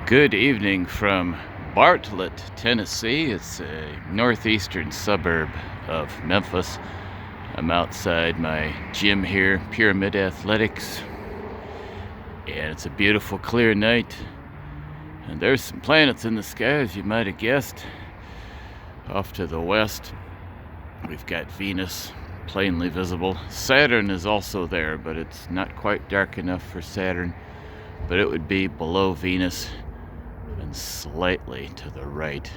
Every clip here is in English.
Good evening from Bartlett, Tennessee. It's a northeastern suburb of Memphis. I'm outside my gym here, Pyramid Athletics, and it's a beautiful clear night. And there's some planets in the sky, as you might have guessed. Off to the west, we've got Venus, plainly visible. Saturn is also there, but it's not quite dark enough for Saturn, but it would be below Venus and slightly to the right.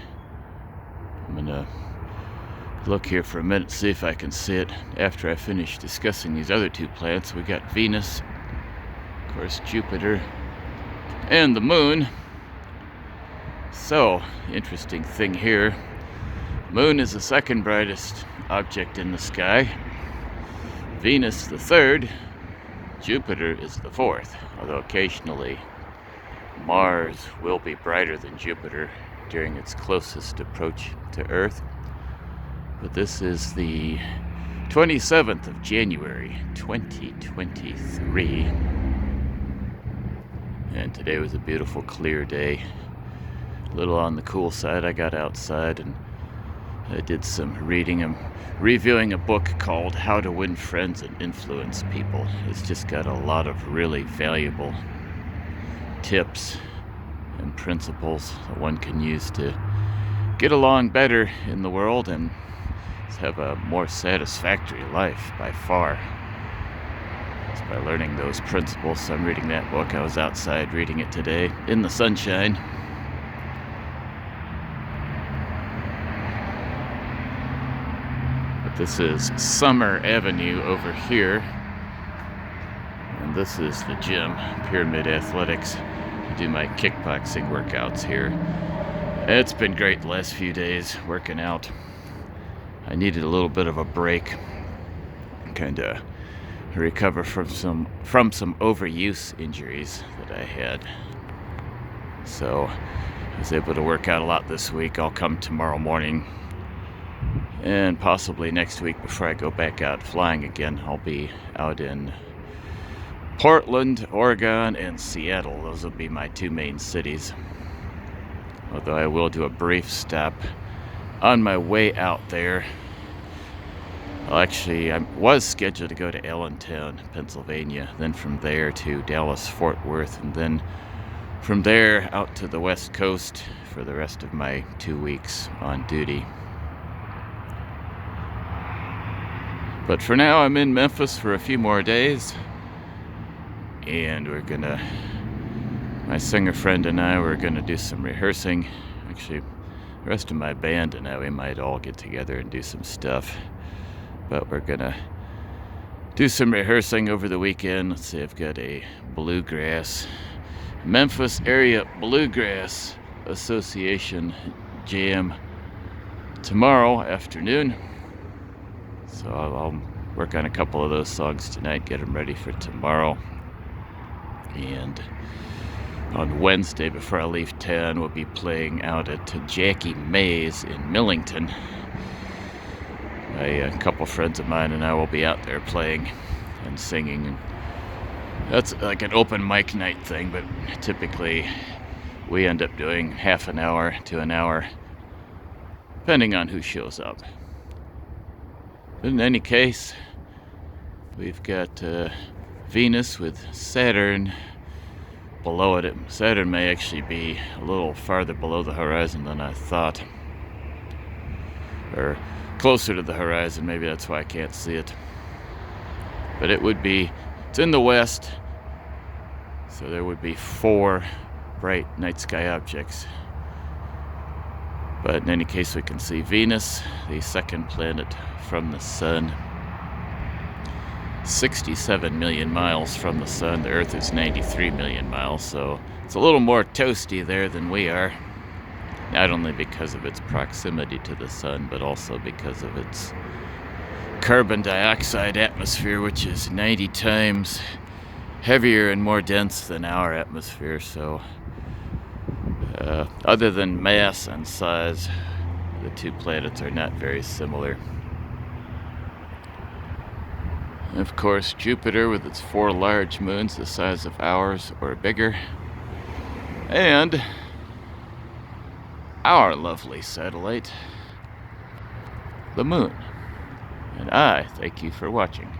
I'm gonna look here for a minute, see if I can see it after I finish discussing these other two planets. We got Venus, of course, Jupiter, and the moon. So, interesting thing here. Moon is the second brightest object in the sky. Venus the third. Jupiter is the fourth, although occasionally Mars will be brighter than Jupiter during its closest approach to Earth. But this is the 27th of January, 2023. And today was a beautiful, clear day. A little on the cool side. I got outside and I did some reading. I'm reviewing a book called How to Win Friends and Influence People. It's just got a lot of really valuable tips and principles that one can use to get along better in the world and have a more satisfactory life by far. It's by learning those principles. So I'm reading that book. I was outside reading it today in the sunshine. But this is Summer Avenue over here. And this is the gym, Pyramid Athletics. I do my kickboxing workouts here. It's been great the last few days working out. I needed a little bit of a break, kind of recover from some overuse injuries that I had. So I was able to work out a lot this week. I'll come tomorrow morning, and possibly next week before I go back out flying again. I'll be out in Portland, Oregon, and Seattle. Those will be my two main cities. Although I will do a brief stop on my way out there. Well, actually, I was scheduled to go to Allentown, Pennsylvania, then from there to Dallas, Fort Worth, and then from there out to the West Coast for the rest of my 2 weeks on duty. But for now, I'm in Memphis for a few more days. And my singer friend and I, we're gonna do some rehearsing. Actually, the rest of my band and I, we might all get together and do some stuff. But we're gonna do some rehearsing over the weekend. Let's see, I've got a Memphis Area Bluegrass Association jam tomorrow afternoon. So I'll work on a couple of those songs tonight, get them ready for tomorrow. And on Wednesday, before I leave town, we'll be playing out at Jackie May's in Millington. A couple friends of mine and I will be out there playing and singing. And that's like an open mic night thing, but typically we end up doing half an hour to an hour, depending on who shows up. But in any case, we've got Venus with Saturn below it. Saturn may actually be a little farther below the horizon than I thought, or closer to the horizon. Maybe that's why I can't see it. But it's in the west, so there would be 4 bright night sky objects. But in any case, we can see Venus, the second planet from the sun, 67 million miles from the sun. The Earth is 93 million miles, so it's a little more toasty there than we are. Not only because of its proximity to the sun, but also because of its carbon dioxide atmosphere, which is 90 times heavier and more dense than our atmosphere. So other than mass and size, the two planets are not very similar. Of course, Jupiter with its 4 large moons the size of ours or bigger. And our lovely satellite, the moon. And I thank you for watching.